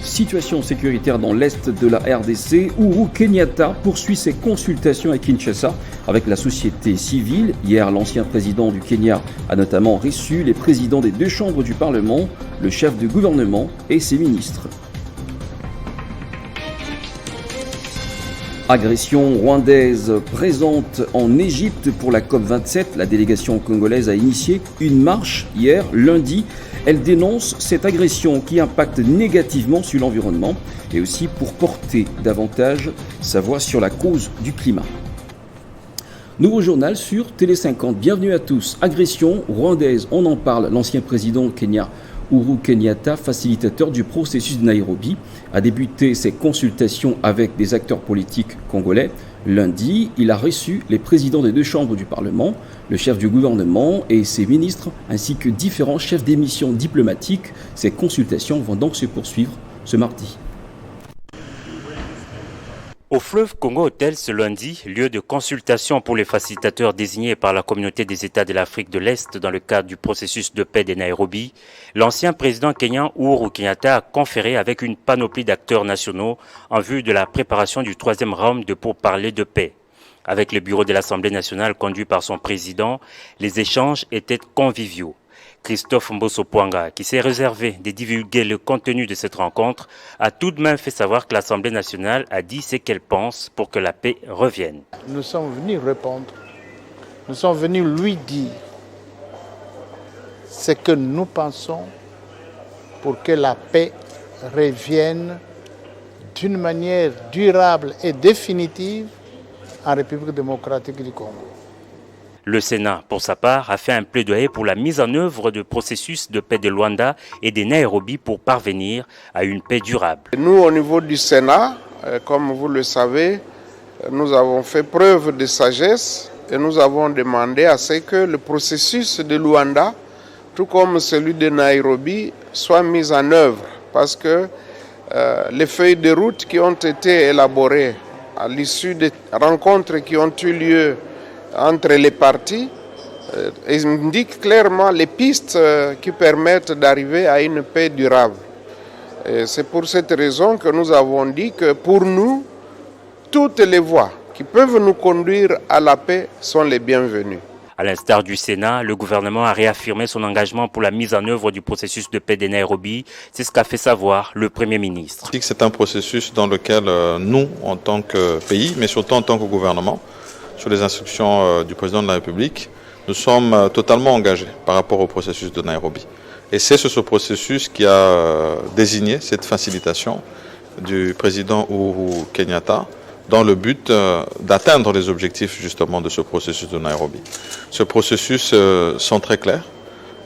Situation sécuritaire dans l'est de la RDC. Uhuru Kenyatta poursuit ses consultations à Kinshasa avec la société civile. Hier, l'ancien président du Kenya a notamment reçu les présidents des deux chambres du Parlement, le chef du gouvernement et ses ministres. Agression rwandaise présente en Égypte pour la COP27. La délégation congolaise a initié une marche hier, lundi. Elle dénonce cette agression qui impacte négativement sur l'environnement et aussi pour porter davantage sa voix sur la cause du climat. Nouveau journal sur Télé 50. Bienvenue à tous. Agression rwandaise, on en parle. L'ancien président Kenya, Uhuru Kenyatta, facilitateur du processus de Nairobi, a débuté ses consultations avec des acteurs politiques congolais. Lundi, il a reçu les présidents des deux chambres du Parlement, le chef du gouvernement et ses ministres, ainsi que différents chefs des missions diplomatiques. Ces consultations vont donc se poursuivre ce mardi. Au fleuve Congo Hotel ce lundi, lieu de consultation pour les facilitateurs désignés par la communauté des États de l'Afrique de l'Est dans le cadre du processus de paix de Nairobi, l'ancien président kenyan Uhuru Kenyatta a conféré avec une panoplie d'acteurs nationaux en vue de la préparation du troisième round de pourparlers de paix. Avec le bureau de l'Assemblée nationale conduit par son président, les échanges étaient conviviaux. Christophe Mbosso-Pwanga, qui s'est réservé de divulguer le contenu de cette rencontre, a tout de même fait savoir que l'Assemblée nationale a dit ce qu'elle pense pour que la paix revienne. Nous sommes venus répondre, nous sommes venus lui dire ce que nous pensons pour que la paix revienne d'une manière durable et définitive en République démocratique du Congo. Le Sénat, pour sa part, a fait un plaidoyer pour la mise en œuvre du processus de paix de Luanda et de Nairobi pour parvenir à une paix durable. Nous, au niveau du Sénat, comme vous le savez, nous avons fait preuve de sagesse et nous avons demandé à ce que le processus de Luanda, tout comme celui de Nairobi, soit mis en œuvre. Parce que les feuilles de route qui ont été élaborées à l'issue des rencontres qui ont eu lieu entre les parties indiquent clairement les pistes qui permettent d'arriver à une paix durable. Et c'est pour cette raison que nous avons dit que pour nous, toutes les voies qui peuvent nous conduire à la paix sont les bienvenues. À l'instar du Sénat, le gouvernement a réaffirmé son engagement pour la mise en œuvre du processus de paix de Nairobi. C'est ce qu'a fait savoir le Premier ministre. C'est un processus dans lequel nous, en tant que pays, mais surtout en tant que gouvernement, sur les instructions du président de la République, nous sommes totalement engagés par rapport au processus de Nairobi. Et c'est ce processus qui a désigné cette facilitation du président Uhuru Kenyatta dans le but d'atteindre les objectifs justement de ce processus de Nairobi. Ce processus sont très clairs.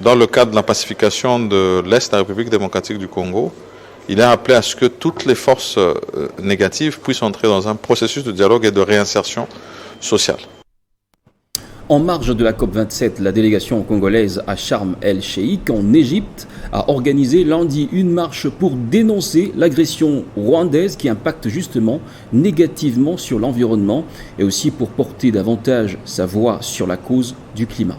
Dans le cadre de la pacification de l'Est de la République démocratique du Congo, il est appelé à ce que toutes les forces négatives puissent entrer dans un processus de dialogue et de réinsertion sociale. En marge de la COP27, la délégation congolaise à Sharm el-Sheikh en Égypte a organisé lundi une marche pour dénoncer l'agression rwandaise qui impacte justement négativement sur l'environnement et aussi pour porter davantage sa voix sur la cause du climat.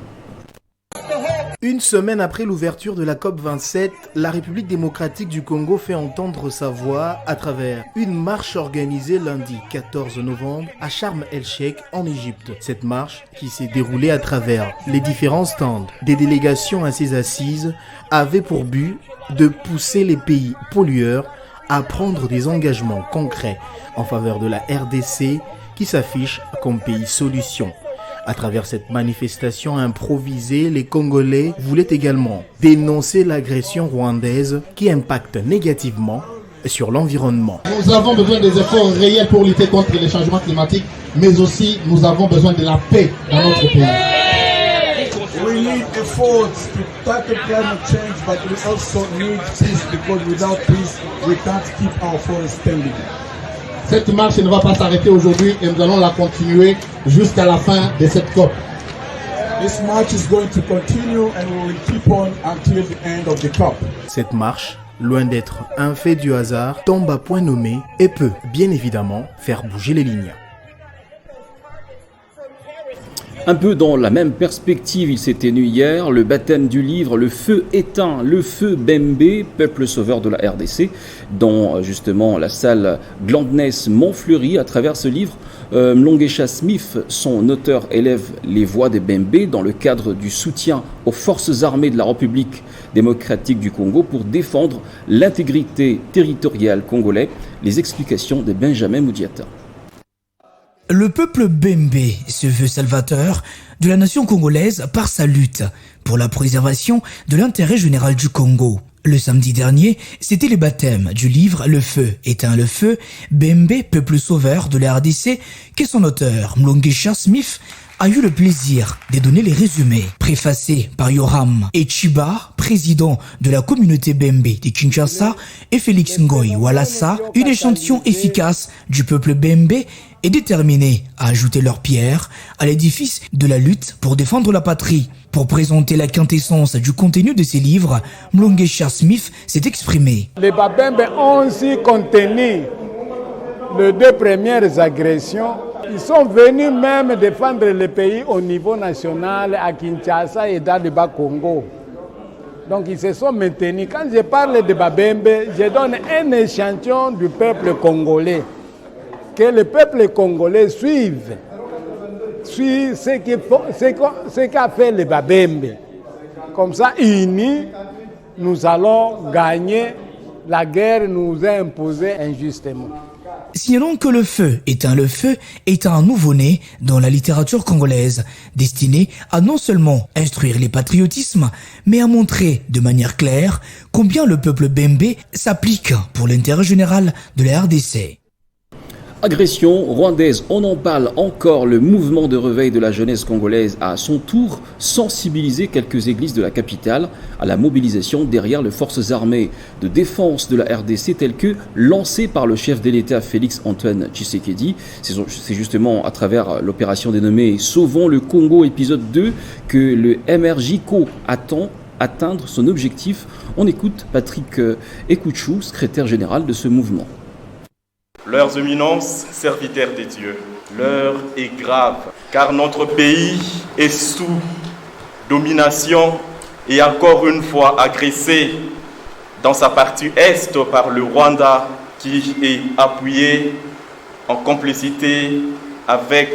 Une semaine après l'ouverture de la COP27, la République démocratique du Congo fait entendre sa voix à travers une marche organisée lundi 14 novembre à Sharm el-Sheikh en Égypte. Cette marche, qui s'est déroulée à travers les différents stands des délégations à ces assises, avait pour but de pousser les pays pollueurs à prendre des engagements concrets en faveur de la RDC qui s'affiche comme pays solution. À travers cette manifestation improvisée, les Congolais voulaient également dénoncer l'agression rwandaise qui impacte négativement sur l'environnement. Nous avons besoin des efforts réels pour lutter contre les changements climatiques, mais aussi nous avons besoin de la paix dans notre pays. We need efforts to tackle climate change, but we also need peace because without peace, we can't keep our forests standing. Cette marche ne va pas s'arrêter aujourd'hui et nous allons la continuer jusqu'à la fin de cette COP. This march is going to continue and we will keep on until the end of the COP. Cette marche, loin d'être un fait du hasard, tombe à point nommé et peut, bien évidemment, faire bouger les lignes. Un peu dans la même perspective, il s'est tenu hier le baptême du livre Le Feu éteint, le Feu Bembe, peuple sauveur de la RDC, dans justement la salle Glandness Montfleury. À travers ce livre, Mlongesha Smith, son auteur, élève les voix des Bembe dans le cadre du soutien aux forces armées de la République démocratique du Congo pour défendre l'intégrité territoriale congolaise. Les explications de Benjamin Moudiata. Le peuple Bembe se veut salvateur de la nation congolaise par sa lutte pour la préservation de l'intérêt général du Congo. Le samedi dernier, c'était le baptême du livre Le Feu éteint le feu, Bembe, peuple sauveur de la RDC, que son auteur, Mlongesha Smith, a eu le plaisir de donner les résumés, préfacés par Yoram Echiba, président de la communauté Bembe de Kinshasa, et Félix Ngoy Walassa, une échantillon efficace du peuple Bembe est déterminé à ajouter leur pierre à l'édifice de la lutte pour défendre la patrie. Pour présenter la quintessence du contenu de ces livres, Mlongesha Smith s'est exprimé. Les Babembe ont aussi contenu les 2 premières agressions. Ils sont venus même défendre le pays au niveau national à Kinshasa et dans le Bas-Congo. Donc ils se sont maintenus. Quand je parle de Babembe, je donne un échantillon du peuple congolais. Que le peuple congolais suive ce qu'a fait le Babembe. Comme ça, unis, nous allons gagner la guerre nous a imposée injustement. Signalons que Le Feu éteint le feu est un nouveau-né dans la littérature congolaise, destiné à non seulement instruire les patriotismes, mais à montrer de manière claire combien le peuple Bembe s'applique pour l'intérêt général de la RDC. Agression rwandaise, on en parle encore. Le mouvement de réveil de la jeunesse congolaise a à son tour sensibilisé quelques églises de la capitale à la mobilisation derrière les forces armées de défense de la RDC telles que lancées par le chef de l'État Félix Antoine Tshisekedi. C'est justement à travers l'opération dénommée Sauvons le Congo épisode 2 que le MRJCO attend atteindre son objectif. On écoute Patrick Ekouchou, secrétaire général de ce mouvement. Leurs éminences, serviteurs des dieux, l'heure est grave, car notre pays est sous domination et encore une fois agressé dans sa partie est par le Rwanda qui est appuyé en complicité avec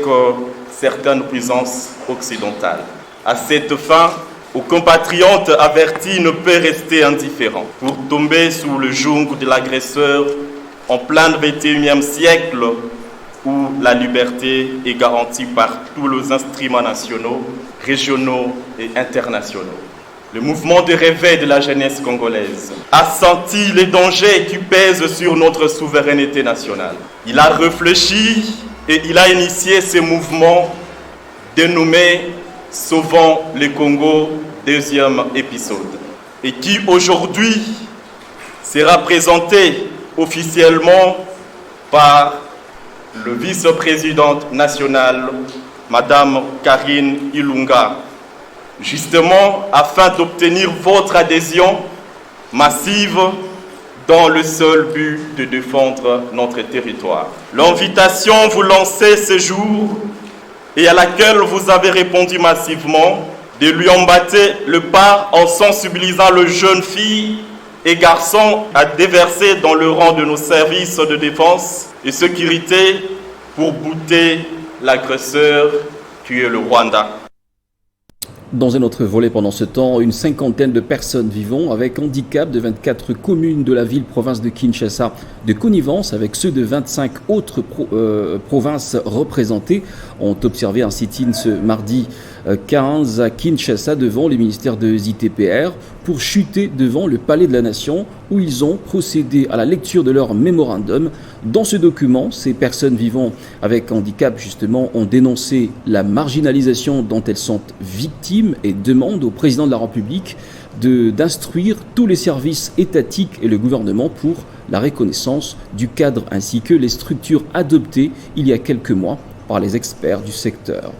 certaines puissances occidentales. À cette fin, aucun compatriote averti ne peut rester indifférent pour tomber sous le joug de l'agresseur en plein XXIe siècle où la liberté est garantie par tous les instruments nationaux, régionaux et internationaux. Le mouvement de réveil de la jeunesse congolaise a senti les dangers qui pèsent sur notre souveraineté nationale. Il a réfléchi et il a initié ce mouvement dénommé « Sauvons le Congo » deuxième épisode et qui aujourd'hui sera présenté officiellement par le vice-présidente nationale, Madame Karine Ilunga, justement afin d'obtenir votre adhésion massive dans le seul but de défendre notre territoire. L'invitation vous lancez ce jour et à laquelle vous avez répondu massivement de lui emboîter le pas en sensibilisant les jeunes filles et garçons à déverser dans le rang de nos services de défense et sécurité pour bouter l'agresseur qui est le Rwanda. Dans un autre volet pendant ce temps, une cinquantaine de personnes vivant avec handicap de 24 communes de la ville-province de Kinshasa, de connivence avec ceux de 25 autres provinces représentées, ont observé un sit-in ce mardi 15 à Kinshasa devant le ministère de ZITPR pour chuter devant le Palais de la Nation où ils ont procédé à la lecture de leur mémorandum. Dans ce document, ces personnes vivant avec handicap justement ont dénoncé la marginalisation dont elles sont victimes et demandent au président de la République d'instruire tous les services étatiques et le gouvernement pour la reconnaissance du cadre ainsi que les structures adoptées il y a quelques mois par les experts du secteur.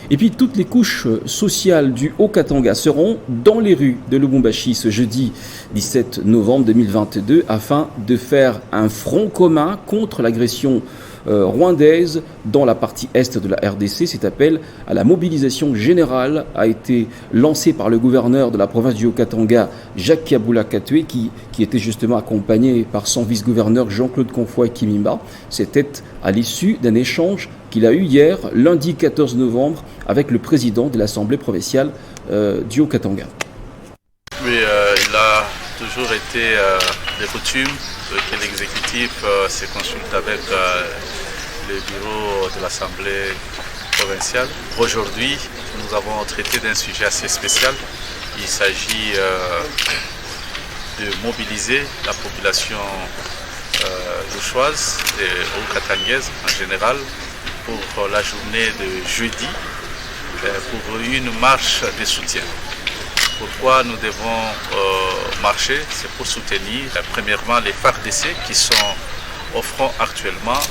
Et puis toutes les couches sociales du Haut-Katanga seront dans les rues de Lubumbashi ce jeudi 17 novembre 2022 afin de faire un front commun contre l'agression rwandaise dans la partie est de la RDC. Cet appel à la mobilisation générale a été lancé par le gouverneur de la province du Haut-Katanga, Jacques Kabula Katwe, qui était justement accompagné par son vice-gouverneur Jean-Claude Confoy Kimimba. C'était à l'issue d'un échange qu'il a eu hier, lundi 14 novembre, avec le président de l'Assemblée provinciale du Haut-Katanga. Oui, il a toujours été de coutume que l'exécutif se consulte avec le bureau de l'Assemblée provinciale. Aujourd'hui, nous avons traité d'un sujet assez spécial. Il s'agit de mobiliser la population louchoise et haut-katangaise en général pour la journée de jeudi, pour une marche de soutien. Pourquoi nous devons marcher? C'est pour soutenir premièrement les FARDC qui sont au front actuellement,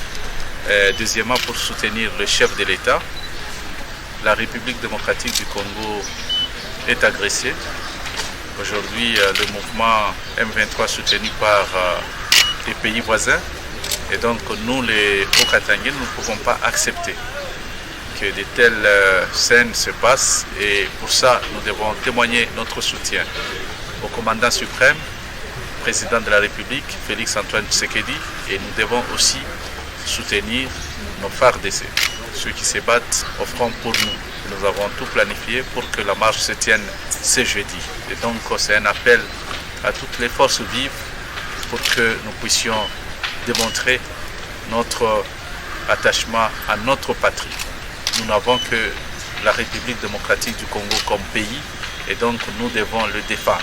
deuxièmement pour soutenir le chef de l'État. La République démocratique du Congo est agressée. Aujourd'hui, le mouvement M23 soutenu par les pays voisins. Et donc nous, les Haut-Katangais, nous ne pouvons pas accepter que de telles scènes se passent. Et pour ça, nous devons témoigner notre soutien au commandant suprême, président de la République, Félix Antoine Tshisekedi. Et nous devons aussi soutenir nos FARDC, ceux qui se battent au front pour nous. Nous avons tout planifié pour que la marche se tienne ce jeudi. Et donc c'est un appel à toutes les forces vives pour que nous puissions démontrer notre attachement à notre patrie. Nous n'avons que la République démocratique du Congo comme pays et donc nous devons le défendre.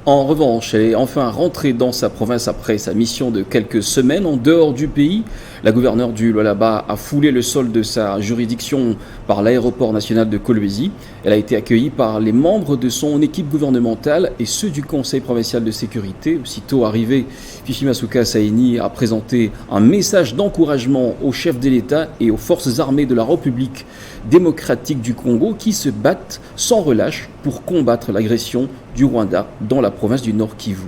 En revanche, elle est enfin rentrée dans sa province après sa mission de quelques semaines en dehors du pays. La gouverneure du Lualaba a foulé le sol de sa juridiction par l'aéroport national de Kolwezi. Elle a été accueillie par les membres de son équipe gouvernementale et ceux du Conseil provincial de sécurité. Aussitôt arrivé, Fifi Masuka Saini a présenté un message d'encouragement aux chefs de l'État et aux forces armées de la République démocratique du Congo qui se battent sans relâche pour combattre l'agression du Rwanda dans la province du Nord Kivu.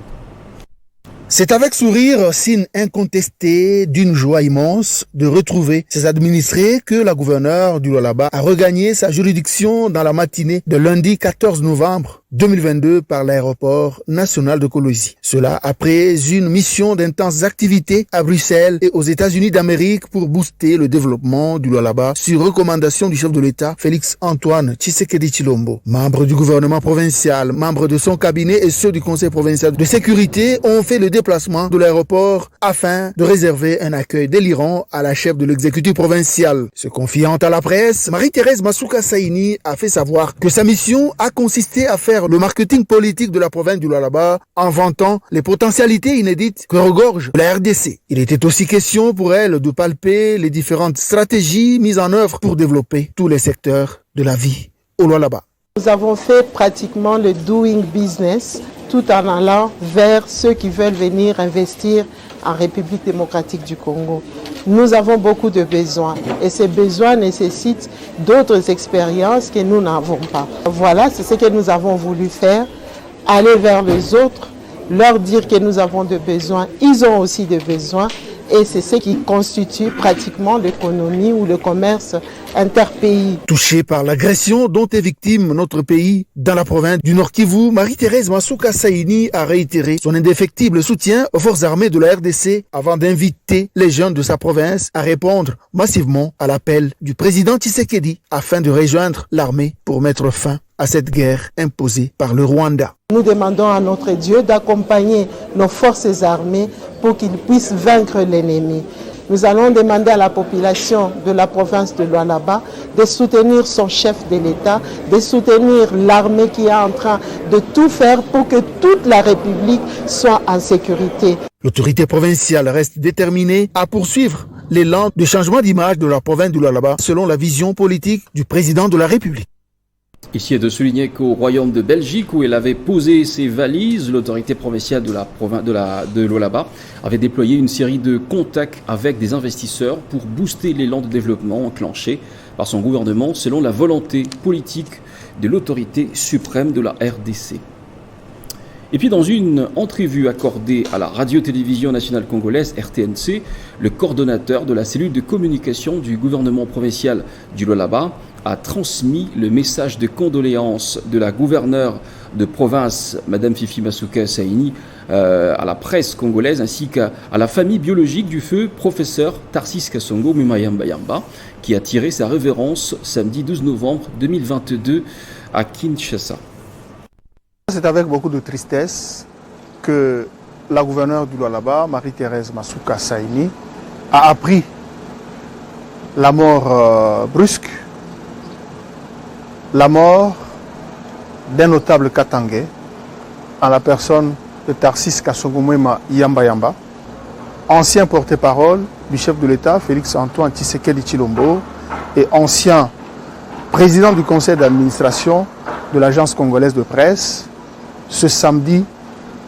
C'est avec sourire, signe incontesté d'une joie immense de retrouver ses administrés que la gouverneure du Lualaba a regagné sa juridiction dans la matinée de lundi 14 novembre 2022 par l'aéroport national de Kolwezi. Cela après une mission d'intenses activités à Bruxelles et aux États-Unis d'Amérique pour booster le développement du Lualaba sur recommandation du chef de l'État Félix Antoine Tshisekedi Tshilombo. Membres du gouvernement provincial, membres de son cabinet et ceux du Conseil provincial de sécurité ont fait le déplacement de l'aéroport afin de réserver un accueil délirant à la chef de l'exécutif provincial. Se confiant à la presse, Marie-Thérèse Masuka Saini a fait savoir que sa mission a consisté à faire le marketing politique de la province du Lualaba en vantant les potentialités inédites que regorge la RDC. Il était aussi question pour elle de palper les différentes stratégies mises en œuvre pour développer tous les secteurs de la vie au Lualaba. Nous avons fait pratiquement le doing business tout en allant vers ceux qui veulent venir investir en République démocratique du Congo. Nous avons beaucoup de besoins et ces besoins nécessitent d'autres expériences que nous n'avons pas. Voilà, c'est ce que nous avons voulu faire, aller vers les autres, leur dire que nous avons des besoins, ils ont aussi des besoins et c'est ce qui constitue pratiquement l'économie ou le commerce interpays. Touché par l'agression dont est victime notre pays dans la province du Nord Kivu, Marie-Thérèse Masuka Saini a réitéré son indéfectible soutien aux forces armées de la RDC avant d'inviter les jeunes de sa province à répondre massivement à l'appel du président Tshisekedi afin de rejoindre l'armée pour mettre fin à cette guerre imposée par le Rwanda. Nous demandons à notre Dieu d'accompagner nos forces armées pour qu'ils puissent vaincre l'ennemi. Nous allons demander à la population de la province de Lualaba de soutenir son chef de l'État, de soutenir l'armée qui est en train de tout faire pour que toute la République soit en sécurité. L'autorité provinciale reste déterminée à poursuivre l'élan de changement d'image de la province de Lualaba selon la vision politique du président de la République. Ici est de souligner qu'au Royaume de Belgique, où elle avait posé ses valises, l'autorité provinciale de la province de Lualaba avait déployé une série de contacts avec des investisseurs pour booster l'élan de développement enclenché par son gouvernement selon la volonté politique de l'autorité suprême de la RDC. Et puis dans une entrevue accordée à la radio-télévision nationale congolaise, RTNC, le coordonnateur de la cellule de communication du gouvernement provincial du Lualaba a transmis le message de condoléances de la gouverneure de province, Madame Fifi Masuka Saini, à la presse congolaise ainsi qu'à la famille biologique du feu, professeur Tarsis Kasongo Mumayamba Yamba, qui a tiré sa révérence samedi 12 novembre 2022 à Kinshasa. C'est avec beaucoup de tristesse que la gouverneure du Lualaba, Marie-Thérèse Masuka Saini, a appris la mort brusque, la mort d'un notable Katangais, en la personne de Tarsis Kasongo Yamba Yamba, ancien porte-parole du chef de l'État, Félix-Antoine Tshisekedi Tshilombo, et ancien président du conseil d'administration de l'agence congolaise de presse, ce samedi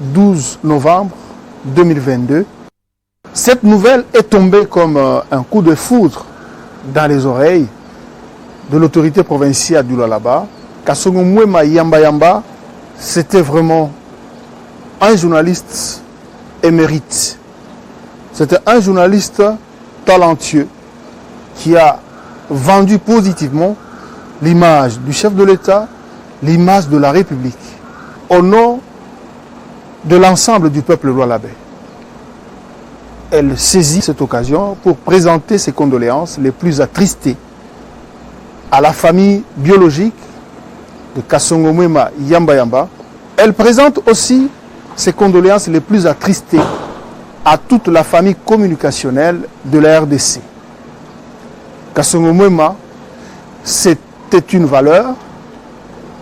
12 novembre 2022. Cette nouvelle est tombée comme un coup de foudre dans les oreilles de l'autorité provinciale du Lualaba. Kasongo Yamba Yamba, c'était vraiment un journaliste émérite. C'était un journaliste talentueux qui a vendu positivement l'image du chef de l'État, l'image de la République, au nom de l'ensemble du peuple lualabais. Elle saisit cette occasion pour présenter ses condoléances les plus attristées à la famille biologique de Kasongo Yamba Yamba. Elle présente aussi ses condoléances les plus attristées à toute la famille communicationnelle de la RDC. Kasongo c'était une valeur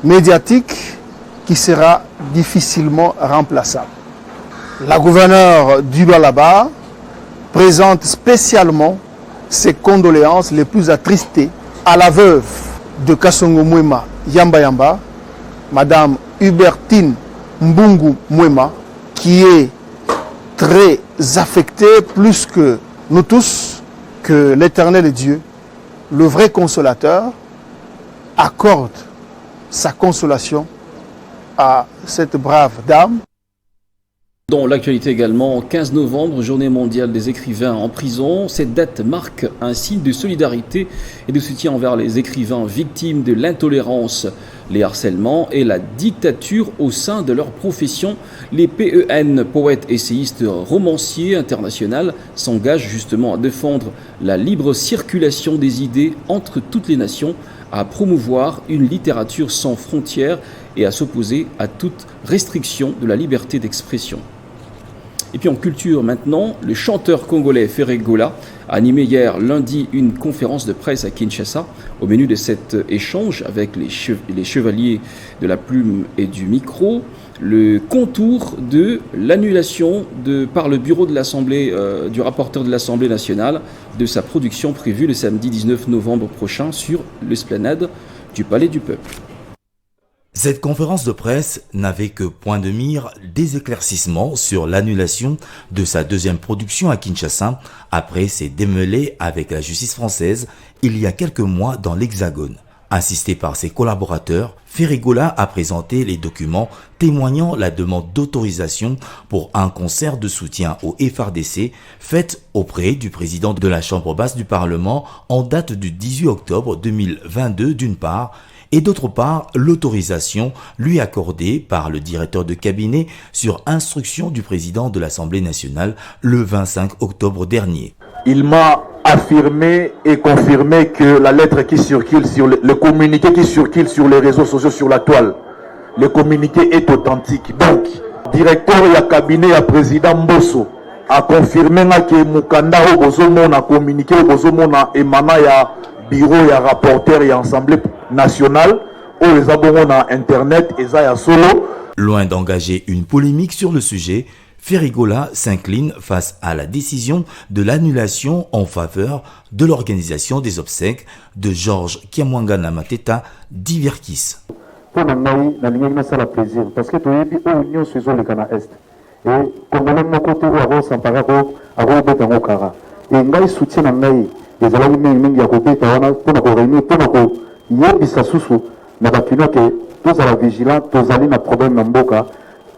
médiatique qui sera difficilement remplaçable. La gouverneure du Lualaba présente spécialement ses condoléances les plus attristées à la veuve de Kasongo Yamba Yamba, Madame Hubertine Mbungu Mwema, qui est très affectée plus que nous tous, que l'Éternel Dieu, le vrai consolateur, accorde sa consolation à cette brave dame. Dans l'actualité également, 15 novembre, journée mondiale des écrivains en prison. Cette date marque un signe de solidarité et de soutien envers les écrivains victimes de l'intolérance, les harcèlements et la dictature au sein de leur profession. Les PEN, poètes, essayistes, romanciers internationaux, s'engagent justement à défendre la libre circulation des idées entre toutes les nations, à promouvoir une littérature sans frontières et à s'opposer à toute restriction de la liberté d'expression. Et puis en culture maintenant, le chanteur congolais Ferregola a animé hier lundi une conférence de presse à Kinshasa. Au menu de cet échange avec les chevaliers de la plume et du micro, le contour de l'annulation par le bureau de l'Assemblée, du rapporteur de l'Assemblée nationale, de sa production prévue le samedi 19 novembre prochain sur l'esplanade du Palais du Peuple. Cette conférence de presse n'avait que point de mire des éclaircissements sur l'annulation de sa deuxième production à Kinshasa après ses démêlés avec la justice française il y a quelques mois dans l'Hexagone. Assisté par ses collaborateurs, Ferregola a présenté les documents témoignant la demande d'autorisation pour un concert de soutien au FARDC faite auprès du président de la Chambre basse du Parlement en date du 18 octobre 2022 d'une part, et d'autre part l'autorisation lui accordée par le directeur de cabinet sur instruction du président de l'Assemblée nationale le 25 octobre dernier. Il m'a affirmé et confirmé que la lettre qui circule sur le communiqué qui circule sur les réseaux sociaux, sur la toile, le communiqué est authentique. Donc, directeur et cabinet et président Mbosso a confirmé que Mukanda a communiqué émanant ya bureau et rapporteur et assemblée nationale où les abonnés na internet et ça solo. Loin d'engager une polémique sur le sujet, Ferregola s'incline face à la décision de l'annulation en faveur de l'organisation des obsèques de Georges Kiamwangana Mateta d'Iverkis. Pour nous, ça la plaisir parce que tu es au union sur le Ghana Est et comme mon côté où avant s'emparago avant betango kara et ngai soutien na ngai les alami mingi ya kobeta wana pour ko réunir pour ko yebisa susu na bakino que tous à la vigilance tous ali na problème na mboka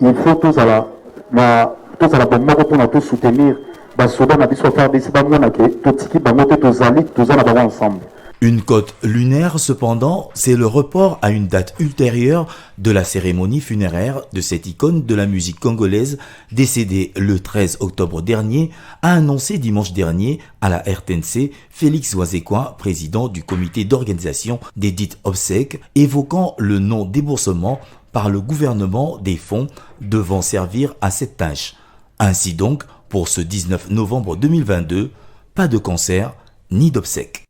il faut tous à la pour soutenir basoda na biso FARDC bamona ke totiki bango te tozali tozala bango ensemble. Une cote lunaire, cependant, c'est le report à une date ultérieure de la cérémonie funéraire de cette icône de la musique congolaise décédée le 13 octobre dernier, a annoncé dimanche dernier à la RTNC Félix Wazekwa, président du comité d'organisation des dites obsèques, évoquant le non-déboursement par le gouvernement des fonds devant servir à cette tâche. Ainsi donc, pour ce 19 novembre 2022, pas de concert ni d'obsèques.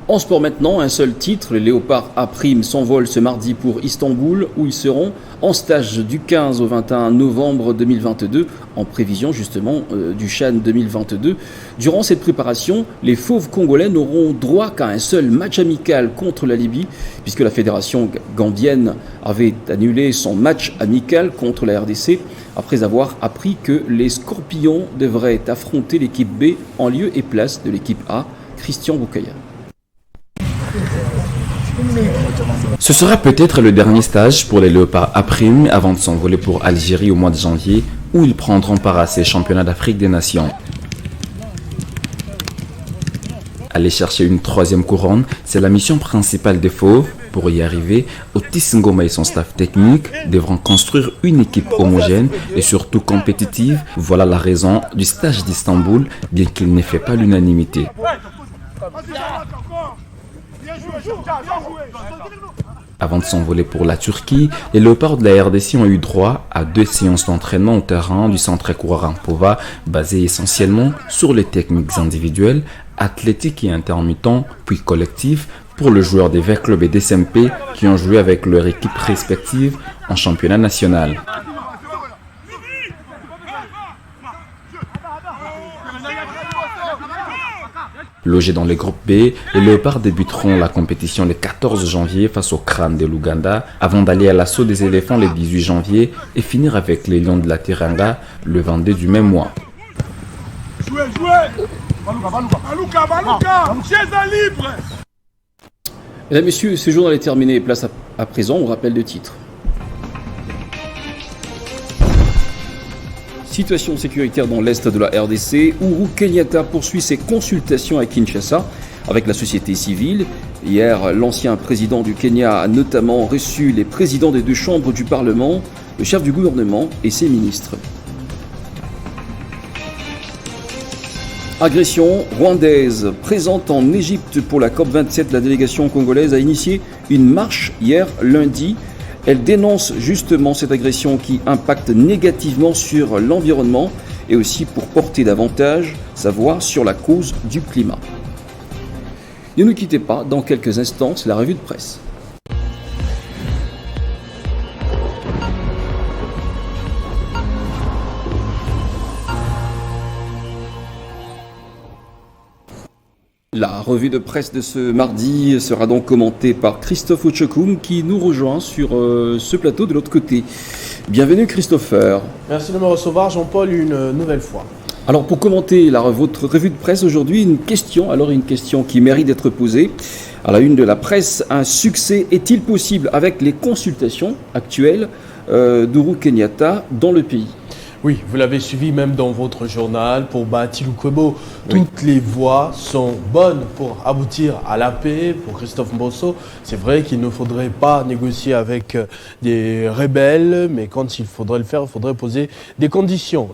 En sport maintenant, un seul titre, les Léopards A' s'envolent ce mardi pour Istanbul où ils seront en stage du 15 au 21 novembre 2022 en prévision justement du CHAN 2022. Durant cette préparation, les Fauves congolais n'auront droit qu'à un seul match amical contre la Libye puisque la fédération gambienne avait annulé son match amical contre la RDC après avoir appris que les Scorpions devraient affronter l'équipe B en lieu et place de l'équipe A. Christian Boukaya. Ce sera peut-être le dernier stage pour les Léopards A' avant de s'envoler pour Algérie au mois de janvier où ils prendront part à ces championnats d'Afrique des Nations. Aller chercher une troisième couronne, c'est la mission principale des Fauves. Pour y arriver, Otis Ngoma et son staff technique devront construire une équipe homogène et surtout compétitive. Voilà la raison du stage d'Istanbul, bien qu'il n'ait fait pas l'unanimité. Avant de s'envoler pour la Turquie, les Léopards de la RDC ont eu droit à 2 séances d'entraînement au terrain du centre Kourarampova, basées essentiellement sur les techniques individuelles, athlétiques et intermittents, puis collectives, pour le joueur des Verts Club et des SMP qui ont joué avec leur équipe respective en championnat national. Logés dans les groupes B, les Léopards débuteront la compétition le 14 janvier face au Crâne de l'Ouganda, avant d'aller à l'assaut des éléphants le 18 janvier et finir avec les Lions de la Teranga le 22 du même mois. Mesdames, Messieurs, ce journal est terminé. Place à présent au rappel de titres. Situation sécuritaire dans l'est de la RDC. Uhuru Kenyatta poursuit ses consultations à Kinshasa avec la société civile. Hier, l'ancien président du Kenya a notamment reçu les présidents des 2 chambres du Parlement, le chef du gouvernement et ses ministres. Agression rwandaise. Présente en Égypte pour la COP27, la délégation congolaise a initié une marche hier lundi. Elle dénonce justement cette agression qui impacte négativement sur l'environnement et aussi pour porter davantage sa voix sur la cause du climat. Ne nous quittez pas, dans quelques instants, c'est la revue de presse. La revue de presse de ce mardi sera donc commentée par Christophe Ochokoum qui nous rejoint sur ce plateau de l'autre côté. Bienvenue Christopher. Merci de me recevoir Jean-Paul une nouvelle fois. Alors pour commenter votre revue de presse aujourd'hui, une question qui mérite d'être posée. À la une de la presse, un succès est-il possible avec les consultations actuelles d'Uhuru Kenyatta dans le pays ? Oui, vous l'avez suivi même dans votre journal pour Bahati Lukwebo. Toutes les voies sont bonnes pour aboutir à la paix. Pour Christophe Mbosso, c'est vrai qu'il ne faudrait pas négocier avec des rebelles, mais quand il faudrait le faire, il faudrait poser des conditions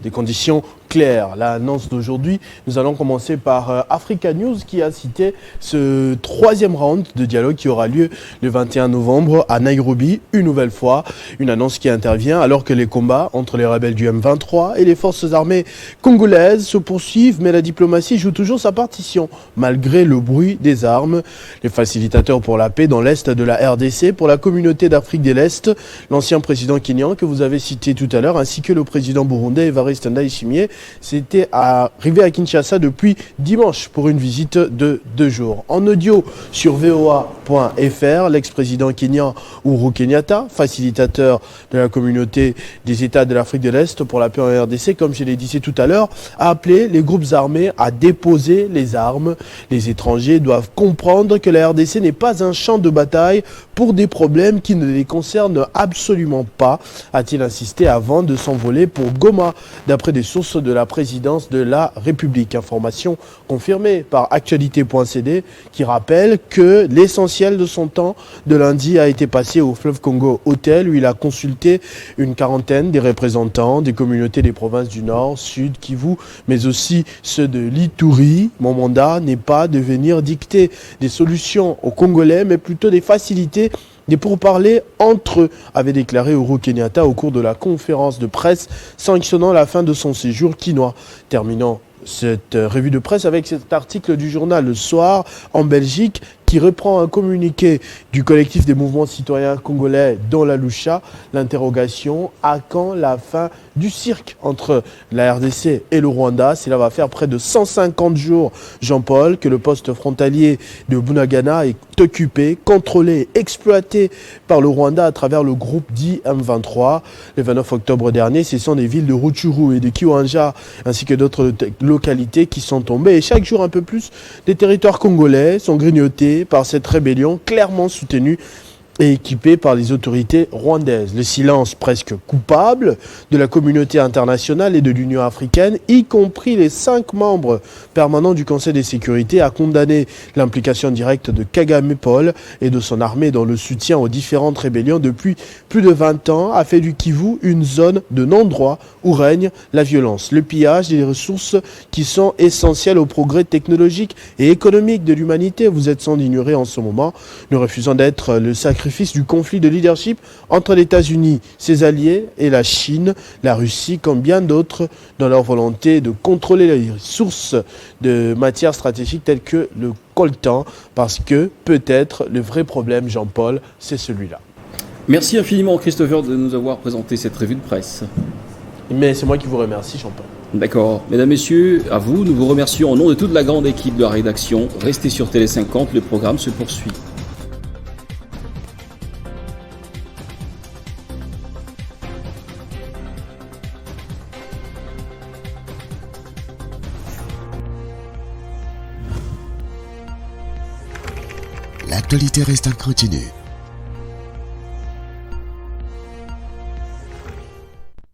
claires. L'annonce d'aujourd'hui, nous allons commencer par Africa News qui a cité ce 3e round de dialogue qui aura lieu le 21 novembre à Nairobi, une nouvelle fois. Une annonce qui intervient alors que les combats entre les rebelles du M23 et les forces armées congolaises se poursuivent, mais la diplomatie joue toujours sa partition, malgré le bruit des armes. Les facilitateurs pour la paix dans l'Est de la RDC, pour la communauté d'Afrique de l'Est, l'ancien président kenyan que vous avez cité tout à l'heure, ainsi que le président burundais Evariste Ndayishimiye, C'était arrivé à Kinshasa depuis dimanche pour une visite de 2 jours. En audio sur VOA.fr, l'ex-président kenyan Uhuru Kenyatta, facilitateur de la communauté des États de l'Afrique de l'Est pour la paix en RDC, comme je l'ai dit tout à l'heure, a appelé les groupes armés à déposer les armes. Les étrangers doivent comprendre que la RDC n'est pas un champ de bataille pour des problèmes qui ne les concernent absolument pas, a-t-il insisté avant de s'envoler pour Goma, d'après des sources de la présidence de la République. Information confirmée par Actualité.cd qui rappelle que l'essentiel de son temps de lundi a été passé au Fleuve Congo Hôtel où il a consulté une quarantaine des représentants des communautés des provinces du Nord, Sud, Kivu, mais aussi ceux de l'Ituri. Mon mandat n'est pas de venir dicter des solutions aux Congolais, mais plutôt des facilités des pourparlers entre eux, avait déclaré Uhuru Kenyatta au cours de la conférence de presse sanctionnant la fin de son séjour quinois. Terminant cette revue de presse avec cet article du journal Le Soir en Belgique qui reprend un communiqué du collectif des mouvements citoyens congolais dans la Lucha. L'interrogation: à quand la fin du cirque entre la RDC et le Rwanda? Cela va faire près de 150 jours, Jean-Paul, que le poste frontalier de Bunagana est occupé, contrôlé, exploité par le Rwanda à travers le groupe dit M23. Le 29 octobre dernier, ce sont des villes de Rutshuru et de Kiwanja ainsi que d'autres localités qui sont tombées. Et chaque jour un peu plus, des territoires congolais sont grignotés par cette rébellion clairement soutenue et équipée par les autorités rwandaises. Le silence presque coupable de la communauté internationale et de l'Union africaine, y compris les 5 membres permanents du Conseil de sécurité, a condamné l'implication directe de Kagame Paul et de son armée dans le soutien aux différentes rébellions depuis plus de 20 ans, a fait du Kivu une zone de non-droit où règne la violence, le pillage des ressources qui sont essentielles au progrès technologique et économique de l'humanité. Vous êtes sans ignorer en ce moment, nous refusons d'être le sacrifice du conflit de leadership entre les États-Unis, ses alliés, et la Chine, la Russie, comme bien d'autres, dans leur volonté de contrôler les sources de matières stratégiques telles que le coltan, parce que peut-être le vrai problème, Jean-Paul, c'est celui-là. Merci infiniment Christopher de nous avoir présenté cette revue de presse. Mais c'est moi qui vous remercie, Jean-Paul. D'accord. Mesdames, Messieurs, à vous, nous vous remercions au nom de toute la grande équipe de la rédaction. Restez sur Télé 50, le programme se poursuit. L'actualité reste incontinue.